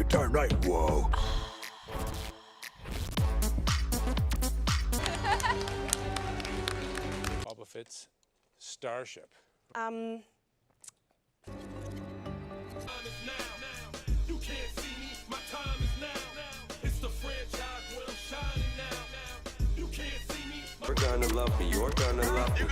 Darn right. Whoa. Boba Fett's starship. You're gonna love me. You're gonna love me.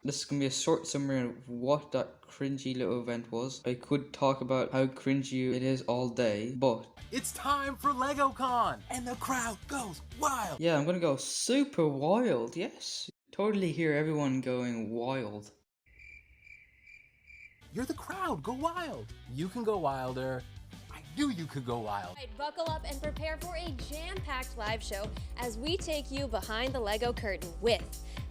This is gonna be a short summary of what that cringy little event was. I could talk about how cringy it is all day, but It's time for LegoCon, and the crowd goes wild. yeah, I'm gonna go super wild. Yes, totally hear everyone going wild. You're the crowd, go wild. You can go wilder. I knew you could go wild. Right, buckle up and prepare for a jam-packed live show as we take you behind the Lego curtain with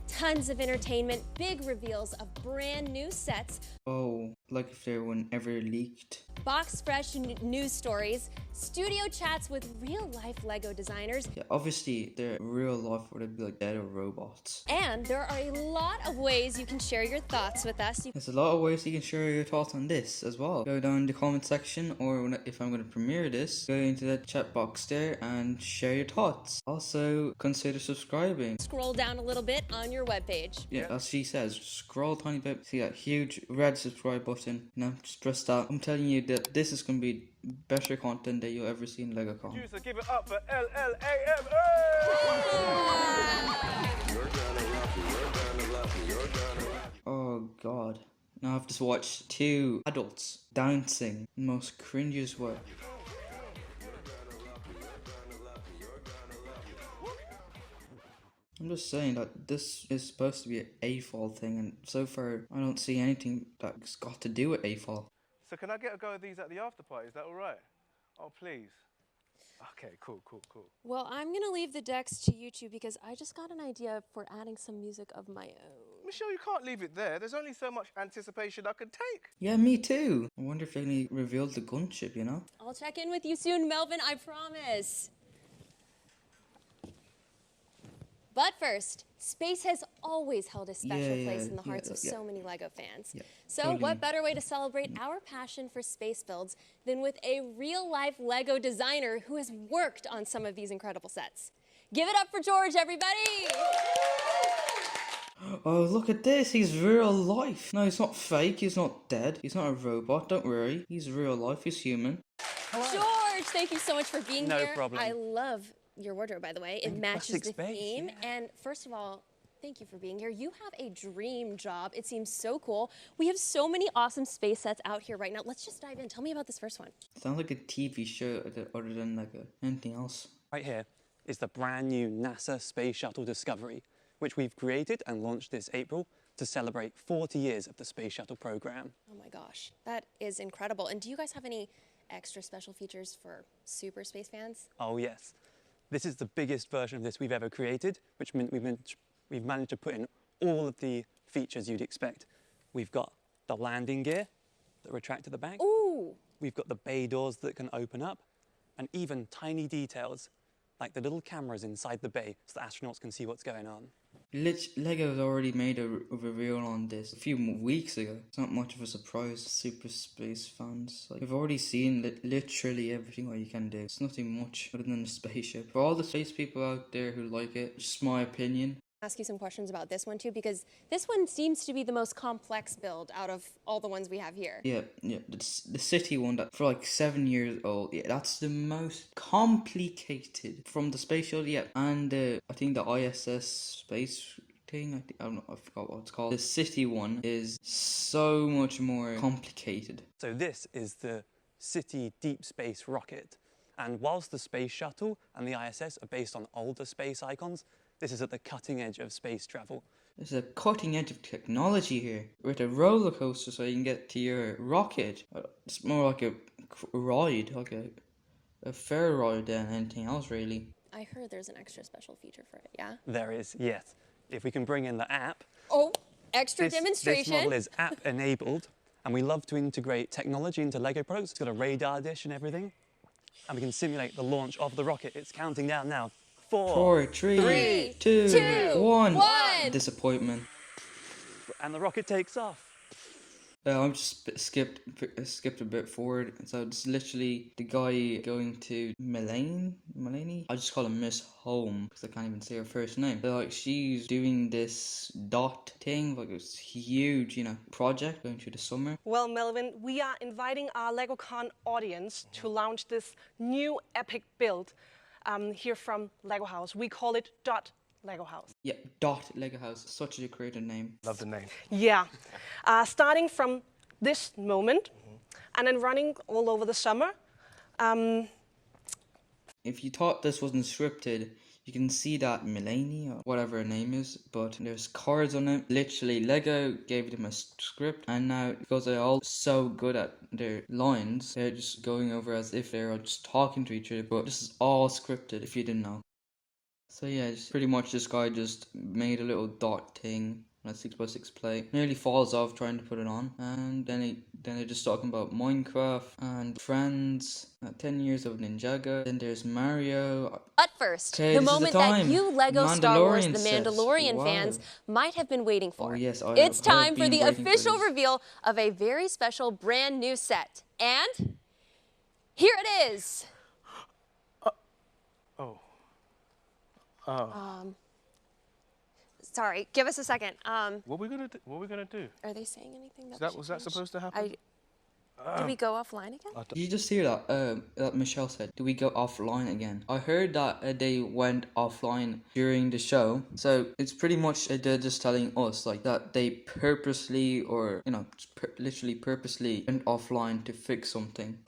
tons of entertainment, big reveals of brand new sets, Oh, like if there one ever leaked. box fresh news stories, studio chats with real-life Lego designers, Yeah, obviously they're real life or they'd be like dead or robots. and there are a lot of ways you can share your thoughts with us. There's a lot of ways you can share your thoughts on this as well. Go down in the comment section, or if I'm going to premiere this, go into the chat box there and share your thoughts. Also, consider subscribing. Scroll down a little bit on your webpage. Yeah, as she says, scroll tiny bit, see that huge red subscribe button. Now, just press that. I'm telling you that this is going to be better content that you'll ever see in LegoCon. Producer, give it up for LLAM. You're gonna love me. You're gonna love me. You're gonna love me. Oh god. Now I have to watch two adults dancing in the most cringiest way. I'm just saying that this is supposed to be an AFOL thing, and so far I don't see anything that's got to do with AFOL. So can I get a go of these at the after party? Is that all right? Oh, please. Okay, cool. Well, I'm gonna leave the decks to you two because I just got an idea for adding some music of my own. Michelle, you can't leave it there. There's only so much anticipation I can take. Yeah, me too. I wonder if they only revealed the gunship, you know? I'll check in with you soon, Melvin, I promise. But first, space has always held a special place in the hearts of so many Lego fans. Yeah, So totally. what better way to celebrate our passion for space builds than with a real-life Lego designer who has worked on some of these incredible sets. Give it up for George, everybody! Oh, look at this. He's real life. No, he's not fake. He's not dead. He's not a robot. Don't worry. He's real life. He's human. George, thank you so much for being No here. problem. I love your wardrobe, by the way. It matches plastic the space, theme. yeah. And first of all, thank you for being here. You have a dream job. It seems so cool. We have so many awesome space sets out here right now. Let's just dive in. Tell me about this first one. Sounds like a TV show other than like anything else. Right here is the brand new NASA Space Shuttle Discovery, which we've created and launched this April to celebrate 40 years of the Space Shuttle program. Oh my gosh, that is incredible. And do you guys have any extra special features for super space fans? Oh yes, this is the biggest version of this we've ever created, which meant we've managed to put in all of the features you'd expect. We've got the landing gear that retract at the back. Ooh, We've got the bay doors that can open up, and even tiny details like the little cameras inside the bay so the astronauts can see what's going on. Lego's already made a reveal on this a few weeks ago. It's not much of a surprise. Super space fans, like, we've already seen literally everything what you can do. It's nothing much other than a spaceship. For all the space people out there who like it, just my opinion. ask you some questions about this one too, because this one seems to be the most complex build out of all the ones we have here. Yeah, the city one that for like 7 years old. Yeah, that's the most complicated from the spatial. Yeah, and I think the ISS space thing. I don't know. I forgot what it's called. The city one is so much more complicated. So this is the City Deep Space rocket. And whilst the Space Shuttle and the ISS are based on older space icons, this is at the cutting edge of space travel. There's a cutting edge of technology here. With a roller coaster so you can get to your rocket. It's more like a ride, like a fair ride than anything else really. I heard there's an extra special feature for it, yeah? There is, yes. If we can bring in the app. Oh, extra demonstration. This model is app enabled, and we love to integrate technology into Lego products. It's got a radar dish and everything. And we can simulate the launch of the rocket. It's counting down now. 4, 3, 2, 1. Disappointment. And the rocket takes off. I'm just skipped a bit forward. So it's literally the guy going to Mulaney. I just call her Miss Home because I can't even say her first name. But like she's doing this dot thing, like it's huge, project going through the summer. Well, Melvin, we are inviting our LegoCon audience to launch this new epic build here from Lego House. We call it Dot Lego House. Yeah, Dot Lego House. Such a creative name. Love the name. Yeah. Starting from this moment and then running all over the summer. If you thought this wasn't scripted, you can see that Mulaney or whatever her name is, but there's cards on it. Literally, Lego gave them a script, and now because they're all so good at their lines, they're just going over as if they're just talking to each other, but this is all scripted if you didn't know. So yeah, it's pretty much this guy just made a little dot thing on a 6x6 plate. Nearly falls off trying to put it on. And then they're just talking about Minecraft and Friends, 10 years of Ninjago. Then there's Mario. But first, Okay, the this is the moment that time. you Lego Star Wars Mandalorian The sets. Mandalorian Wow. fans might have been waiting for. Oh, yes, I it's have time for been the waiting for official this. reveal of a very special brand new set. And here it is. Sorry, give us a second. What are we gonna do? What are we gonna do? Are they saying anything Was that supposed to happen? Did we go offline again? Did you just hear that? That Michelle said, "Do we go offline again?" I heard that they went offline during the show, so it's pretty much they're just telling us like that they purposely or literally purposely went offline to fix something.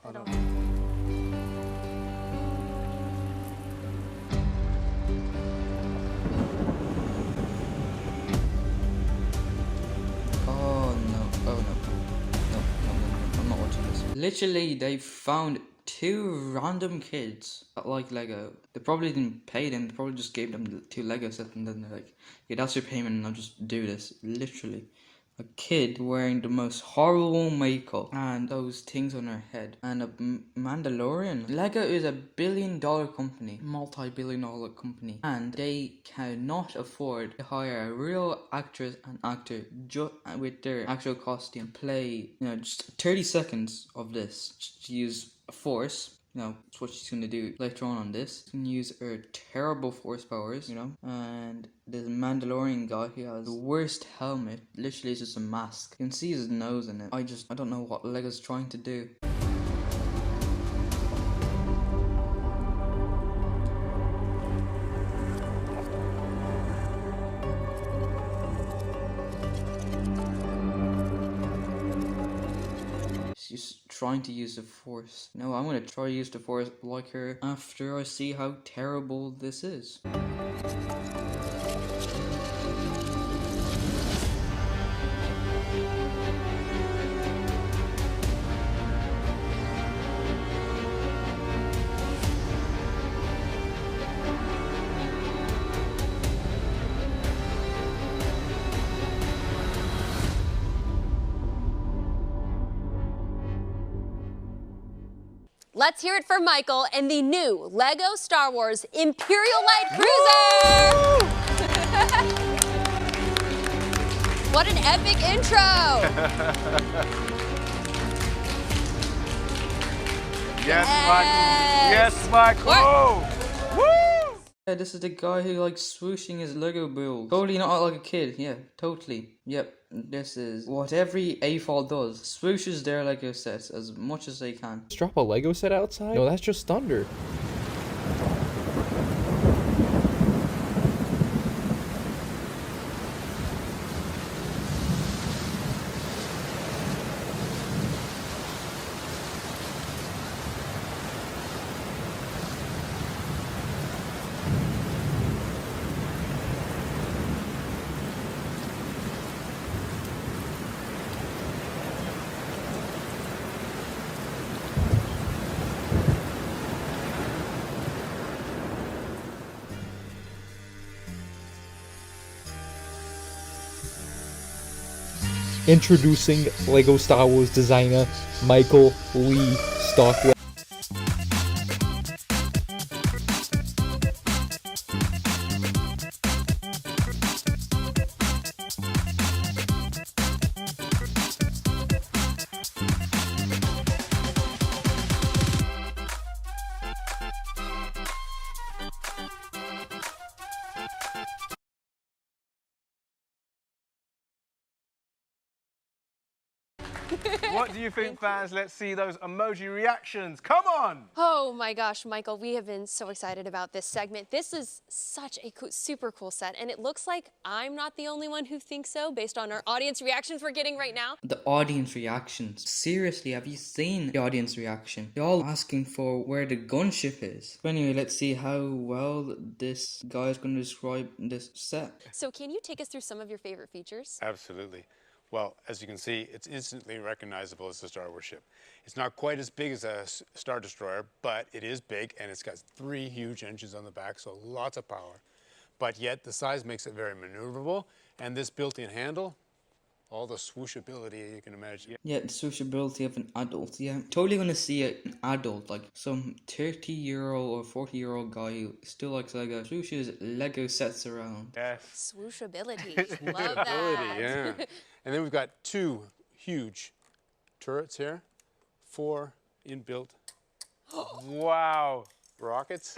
Literally, they found two random kids that like Lego. They probably didn't pay them. They probably just gave them 2 Lego sets and then they're like, "Yeah, that's your payment, and I'll just do this." Literally, a kid wearing the most horrible makeup and those things on her head, and a Mandalorian. Lego is a billion-dollar company, multi-billion-dollar company, and they cannot afford to hire a real actress and actor with their actual costume play, just 30 seconds of this to use a force. That's what she's gonna do later on this. She's gonna use her terrible force powers, and there's a Mandalorian guy who has the worst helmet. Literally, it's just a mask. You can see his nose in it. I don't know what Lego's trying to do. She's trying to use the force. No, I'm gonna try to use the force like her after I see how terrible this is. Let's hear it for Michael and the new Lego Star Wars Imperial Light Cruiser! What an epic intro! Yes, Michael. Yes, Michael. Woo! Yeah, this is the guy who likes swooshing his Lego build. Totally not like a kid. Yeah, totally. Yep. This is what every AFOL does. Swooshes their Lego sets as much as they can. Just drop a Lego set outside? No, that's just thunder. Introducing Lego Star Wars designer Michael Lee Stockwell. What do you think, fans? Let's see those emoji reactions. Come on! Oh my gosh, Michael, we have been so excited about this segment. This is such a super cool set, and it looks like I'm not the only one who thinks so based on our audience reactions we're getting right now. The audience reactions. Seriously, have you seen the audience reaction? They're all asking for where the gunship is. But anyway, let's see how well this guy is going to describe this set. So can you take us through some of your favorite features? Absolutely. Well, as you can see, it's instantly recognizable as a Star Wars ship. It's not quite as big as a Star Destroyer, but it is big, and it's got 3 huge engines on the back, so lots of power. But yet, the size makes it very maneuverable, and this built-in handle, all the swooshability you can imagine. Yeah, the swooshability of an adult, yeah. Totally gonna see an adult, like some 30-year-old or 40-year-old guy who still likes Lego, swooshes Lego sets around. Yes. Swooshability. Love that. Yeah. And then we've got 2 huge turrets here, 4 inbuilt Wow. rockets.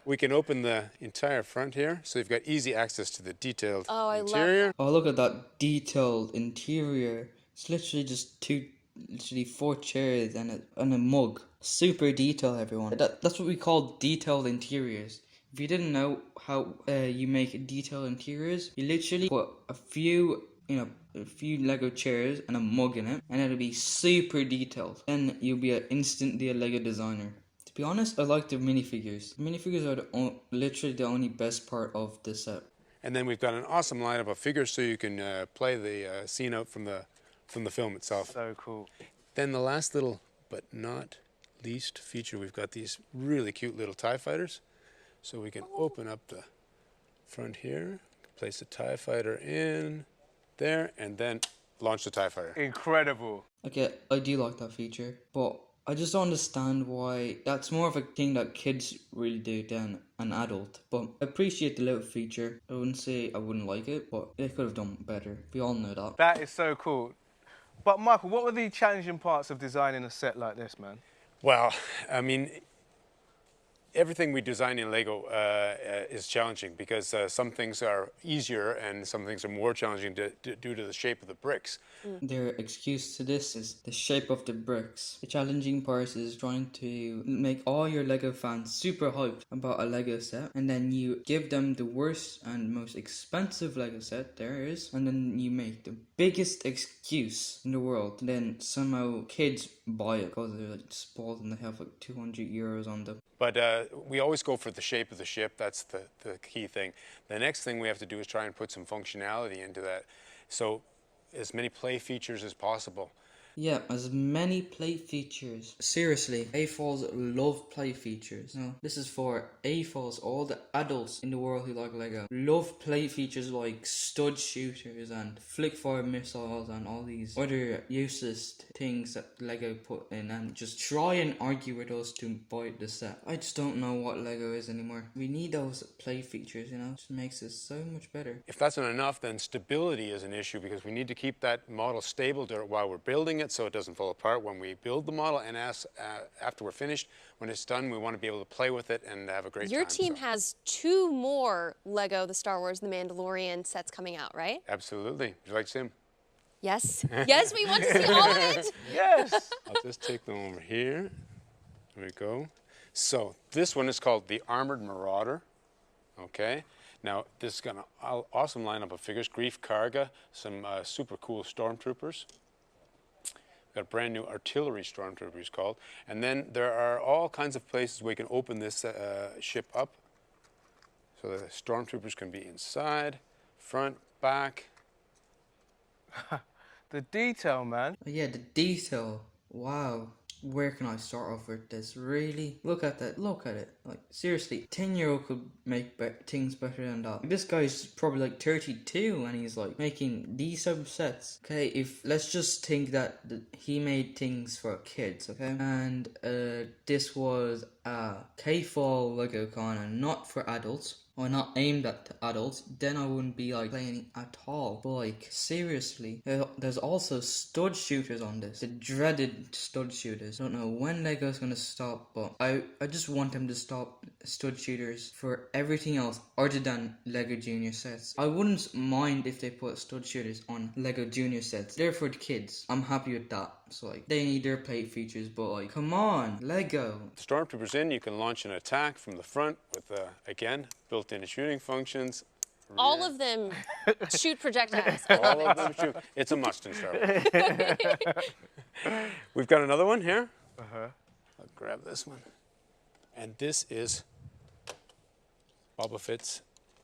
We can open the entire front here, so you've got easy access to the detailed interior. Oh, look at that detailed interior. It's literally just literally 4 chairs and a mug. Super detail, everyone. That's what we call detailed interiors. If you didn't know how you make detailed interiors, you literally put a few Lego chairs and a mug in it, and it'll be super detailed. Then you'll be instantly a Lego designer. To be honest, I like the minifigures. The minifigures are literally the only best part of the set. And then we've got an awesome lineup of figures, so you can play the scene out from the film itself. So cool. Then the last little, but not least feature, we've got these really cute little TIE fighters. So we can open up the front here, place the TIE fighter in there, and then launch the TIE fighter. Incredible. Okay, I do like that feature, but I just don't understand why that's more of a thing that kids really do than an adult. But I appreciate the little feature. I wouldn't say I wouldn't like it, but they could have done better. We all know that. That is so cool. But Michael, what were the challenging parts of designing a set like this, man? Well, I mean, everything we design in Lego is challenging because some things are easier and some things are more challenging due to the shape of the bricks. Their excuse to this is the shape of the bricks. The challenging part is trying to make all your Lego fans super hyped about a Lego set, and then you give them the worst and most expensive Lego set there is, and then you make the biggest excuse in the world. Then somehow kids buy it because they're like spoiled and they have like 200 euros on them. But we always go for the shape of the ship. That's the key thing. The next thing we have to do is try and put some functionality into that. So as many play features as possible. Yeah, as many play features. Seriously, AFOLs love play features. No, this is for AFOLs, all the adults in the world who like Lego. Love play features like stud shooters and flick-fire missiles and all these other useless things that Lego put in, and just try and argue with us to buy the set. I just don't know what Lego is anymore. We need those play features, you know? It just makes it so much better. If that's not enough, then stability is an issue because we need to keep that model stable while we're building it so it doesn't fall apart when we build the model, and after we're finished, when it's done, we want to be able to play with it and have a great time. Your team has 2 more Lego The Star Wars The Mandalorian sets coming out, right? Absolutely. Would you like to see them? Yes. Yes, we want to see all of it. Yes. I'll just take them over here. There we go. So this one is called the Armored Marauder. Okay. Now this has got an awesome lineup of figures. Grief Karga, some super cool stormtroopers. Got a brand new artillery stormtrooper, he's called. And then there are all kinds of places where you can open this ship up. So the stormtroopers can be inside, front, back. The detail, man. Oh, yeah, the detail. Wow. Where can I start off with this? Really? Look at that. Look at it. Like, seriously, 10-year-old could make things better than that. This guy's probably like 32 and he's like making these type of sets. Okay, let's just think that he made things for kids, okay? And this was a K-Fall Lego Con and not for adults. are not aimed at adults, then I wouldn't be like playing at all. But like seriously, there's also stud shooters on this, the dreaded stud shooters. Don't know when Lego's gonna stop, but I just want them to stop stud shooters for everything else other than Lego Junior sets. I wouldn't mind if they put stud shooters on Lego Junior sets. They're for the kids. I'm happy with that. So like they need their plate features, but like come on, Lego. Stormtroopers in, you can launch an attack from the front with, again, built-in shooting functions. All of them shoot projectiles. All of them shoot. It's a must in Star Wars. We've got another one here. I'll grab this one. And this is Boba Fett's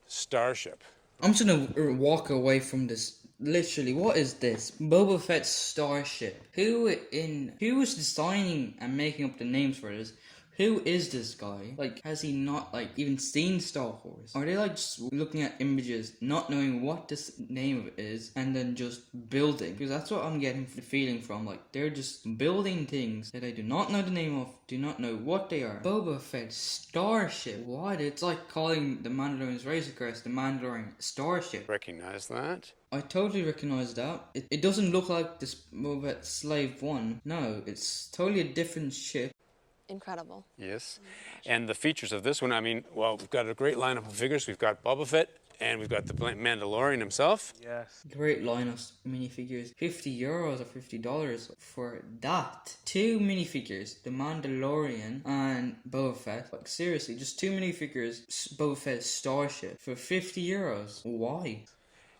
Starship. I'm just gonna walk away from this. Literally, what is this? Boba Fett's Starship. Who is designing and making up the names for this? Who is this guy? Like, has he not, like, even seen Star Wars? Are they, like, just looking at images, not knowing what this name is, and then just building? Because that's what I'm getting the feeling from. Like, they're just building things that I do not know the name of, do not know what they are. Boba Fett Starship. What? It's like calling the Mandalorian's Razor Crest the Mandalorian Starship. Recognize that? I totally recognize that. It doesn't look like this Boba Fett Slave 1. No, it's totally a different ship. Incredible. Yes. And the features of this one, I mean, well, we've got a great lineup of figures. We've got Boba Fett, and we've got the Mandalorian himself. Yes. Great line of minifigures. €50 or $50 for that. 2 minifigures, the Mandalorian and Boba Fett. Like seriously, just 2 minifigures, Boba Fett's Starship for €50. Why?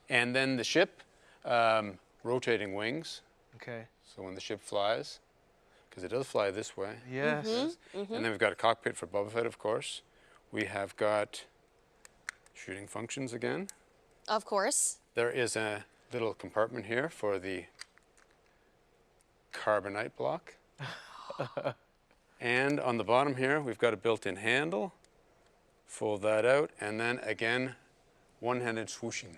And then the ship, rotating wings. Okay. So when the ship flies, because it does fly this way. Yes. And then we've got a cockpit for Boba Fett, of course. We have got shooting functions again. Of course. There is a little compartment here for the carbonite block. And on the bottom here, we've got a built-in handle. Fold that out, and then again, one-handed swooshing.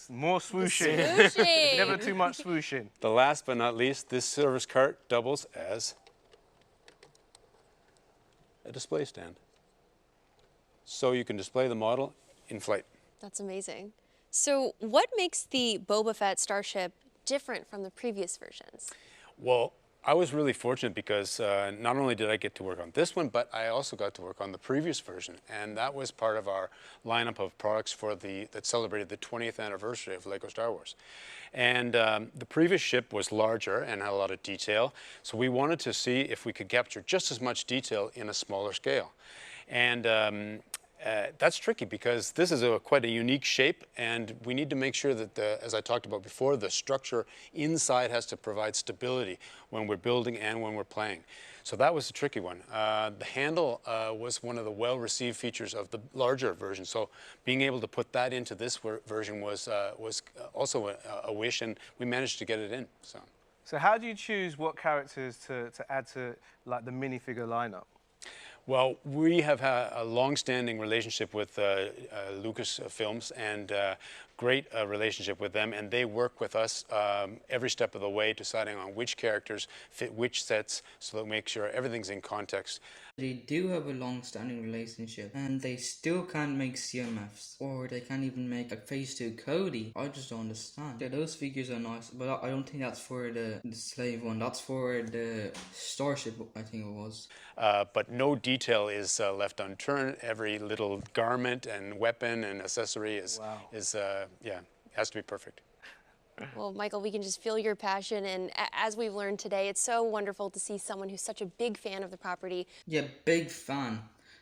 More swooshing. Swooshing. Never too much swooshing. The last but not least, this service cart doubles as a display stand. So you can display the model in flight. That's amazing. So what makes the Boba Fett Starship different from the previous versions? Well, I was really fortunate because not only did I get to work on this one, but I also got to work on the previous version, and that was part of our lineup of products for that celebrated the 20th anniversary of Lego Star Wars. And the previous ship was larger and had a lot of detail, so we wanted to see if we could capture just as much detail in a smaller scale. And that's tricky because this is quite a unique shape, and we need to make sure that, as I talked about before, the structure inside has to provide stability when we're building and when we're playing. So that was a tricky one. The handle was one of the well-received features of the larger version, so being able to put that into this version was also a wish, and we managed to get it in. So how do you choose what characters to add to like the minifigure lineup? Well, we have had a long-standing relationship with Lucasfilms and great relationship with them, and they work with us every step of the way, deciding on which characters fit which sets, so that we make sure everything's in context. They do have a long-standing relationship, and they still can't make CMFs, or they can't even make a Phase 2 Cody. I just don't understand. Yeah, those figures are nice, but I don't think that's for the slave one. That's for the Starship, I think it was. But no detail is left unturned. Every little garment and weapon and accessory is has to be perfect. Well, Michael, we can just feel your passion, and as we've learned today, it's so wonderful to see someone who's such a big fan of the property. Yeah, big fan.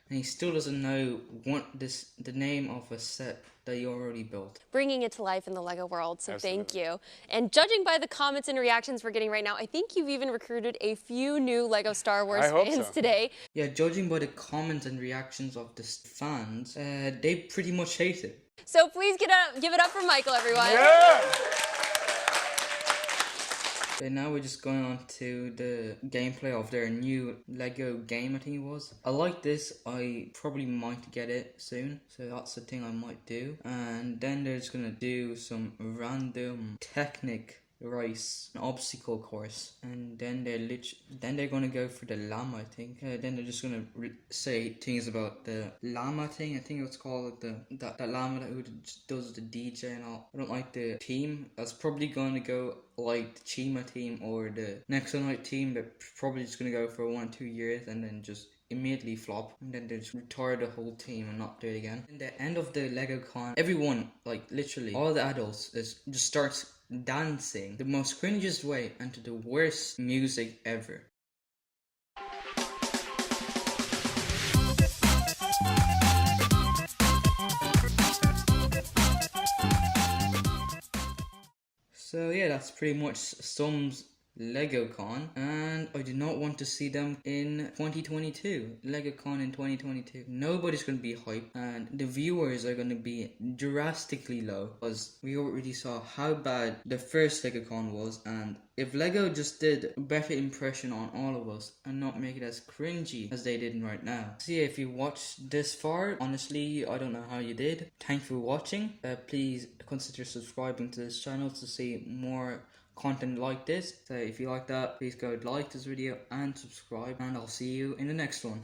And he still doesn't know the name of a set that he already built. Bringing it to life in the Lego world, so Absolutely. Thank you. And judging by the comments and reactions we're getting right now, I think you've even recruited a few new Lego Star Wars fans today. Yeah, judging by the comments and reactions of the fans, they pretty much hate it. So please give it up for Michael, everyone. Yeah! And now we're just going on to the gameplay of their new Lego game, I think it was. I like this. I probably might get it soon, so that's the thing I might do. And then they're just gonna do some random Technic race, an obstacle course, and then they're gonna go for the llama, I think. Then they're just gonna say things about the llama thing. I think it's called that llama who does the DJ and all. I don't like the team. That's probably gonna go like the Chima team or the Next Night team. They're probably just gonna go for 1 or 2 years and then just immediately flop, and then they just retire the whole team and not do it again. In the end of the LegoCon, everyone, like literally all the adults, just starts dancing the most cringiest way and to the worst music ever. So yeah, that's pretty much sums LegoCon, and I do not want to see them in 2022. LegoCon in 2022. Nobody's going to be hyped, and the viewers are going to be drastically low because we already saw how bad the first LegoCon was, and if Lego just did a better impression on all of us and not make it as cringy as they did right now. So yeah, if you watched this far, honestly, I don't know how you did. Thanks for watching. Please consider subscribing to this channel to see more content like this. So if you like that, please go like this video and subscribe, and I'll see you in the next one.